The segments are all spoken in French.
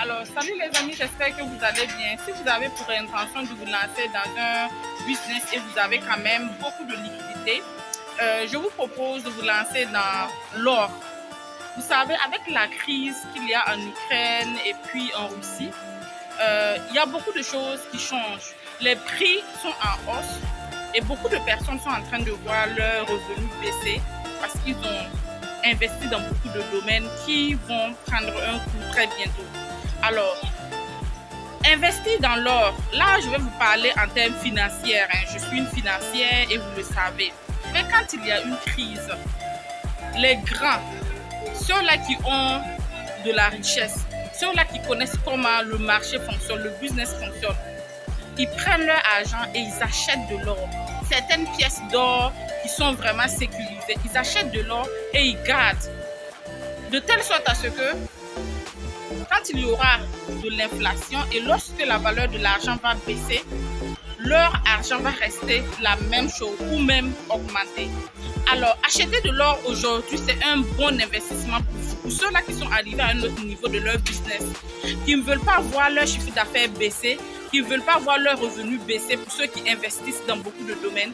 Alors, salut les amis, j'espère que vous allez bien. Si vous avez pour intention de vous lancer dans un business et vous avez quand même beaucoup de liquidités, je vous propose de vous lancer dans l'or. Vous savez, avec la crise qu'il y a en Ukraine et puis en Russie, il y a beaucoup de choses qui changent. Les prix sont en hausse et beaucoup de personnes sont en train de voir leurs revenus baisser parce qu'ils ont investi dans beaucoup de domaines qui vont prendre un coup très bientôt. Alors, investir dans l'or, là je vais vous parler en termes financiers. Je suis une financière et vous le savez. Mais quand il y a une crise, les grands, ceux-là qui ont de la richesse, ceux-là qui connaissent comment le marché fonctionne, le business fonctionne, ils prennent leur argent et ils achètent de l'or. Certaines pièces d'or qui sont vraiment sécurisées, ils achètent de l'or et ils gardent. De telle sorte à ce que quand il y aura de l'inflation et lorsque la valeur de l'argent va baisser, leur argent va rester la même chose ou même augmenter. Alors, acheter de l'or aujourd'hui, c'est un bon investissement pour ceux-là qui sont arrivés à un autre niveau de leur business, qui ne veulent pas voir leur chiffre d'affaires baisser, qui ne veulent pas voir leurs revenus baisser, pour ceux qui investissent dans beaucoup de domaines.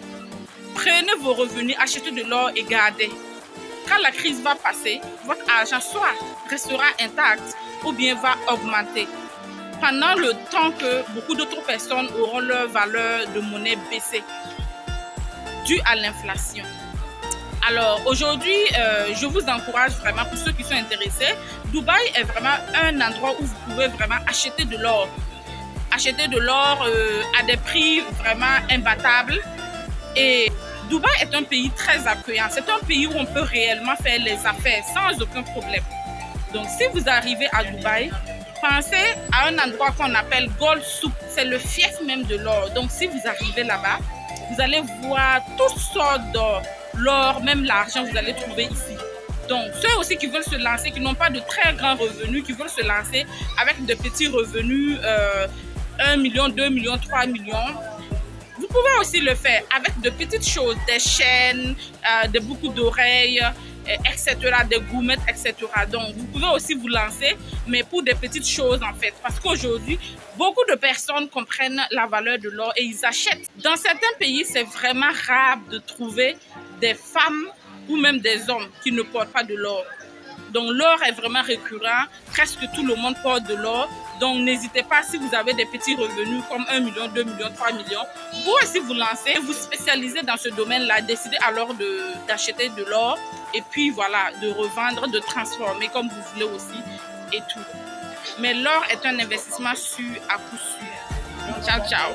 Prenez vos revenus, achetez de l'or et gardez. Quand la crise va passer, votre argent soit restera intact ou bien va augmenter pendant le temps que beaucoup d'autres personnes auront leur valeur de monnaie baissée due à l'inflation. Alors aujourd'hui, je vous encourage vraiment, pour ceux qui sont intéressés, Dubaï est vraiment un endroit où vous pouvez vraiment acheter de l'or. Acheter de l'or à des prix vraiment imbattables. Et Dubaï est un pays très accueillant. C'est un pays où on peut réellement faire les affaires sans aucun problème. Donc si vous arrivez à Dubaï, pensez à un endroit qu'on appelle Gold Souk. C'est le fief même de l'or. Donc si vous arrivez là-bas, vous allez voir toutes sortes d'or. L'or, même l'argent, vous allez trouver ici. Donc ceux aussi qui veulent se lancer, qui n'ont pas de très grands revenus, qui veulent se lancer avec de petits revenus, 1 million, 2 millions, 3 millions, vous pouvez aussi le faire avec de petites choses, des chaînes, des boucles d'oreilles, etc., des gommettes, etc. Donc, vous pouvez aussi vous lancer, mais pour des petites choses en fait. Parce qu'aujourd'hui, beaucoup de personnes comprennent la valeur de l'or et ils achètent. Dans certains pays, c'est vraiment rare de trouver des femmes ou même des hommes qui ne portent pas de l'or. Donc, l'or est vraiment récurrent. Presque tout le monde porte de l'or. Donc, n'hésitez pas, si vous avez des petits revenus comme 1 million, 2 millions, 3 millions, vous aussi vous lancez, vous spécialisez dans ce domaine-là, décidez alors d'acheter de l'or et puis voilà, de revendre, de transformer comme vous voulez aussi et tout. Mais l'or est un investissement sûr à coup sûr. Ciao, ciao.